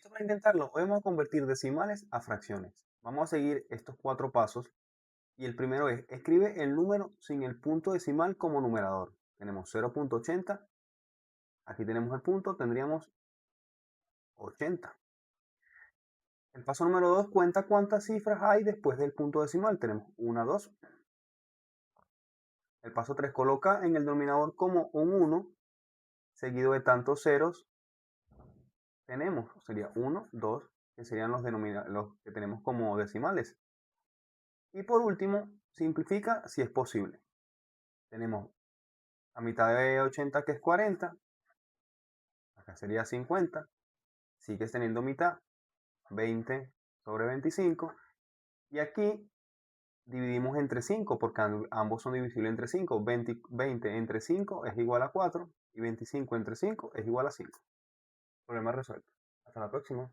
Listo para intentarlo. Hoy vamos a convertir decimales a fracciones. Vamos a seguir estos 4 pasos y el primero es, escribe el número sin el punto decimal como numerador. Tenemos 0.80, aquí tenemos el punto, tendríamos 80. El paso número 2 cuenta cuántas cifras hay después del punto decimal. Tenemos 1, 2. El paso 3 coloca en el denominador como un 1 seguido de tantos ceros. Tenemos, sería 1, 2, que serían los que tenemos como decimales. Y por último, simplifica si es posible. Tenemos a mitad de 80 que es 40, acá sería 50, sigues teniendo mitad, 20 sobre 25, y aquí dividimos entre 5 porque ambos son divisibles entre 5, 20 entre 5 es igual a 4 y 25 entre 5 es igual a 5. Problema resuelto. Hasta la próxima.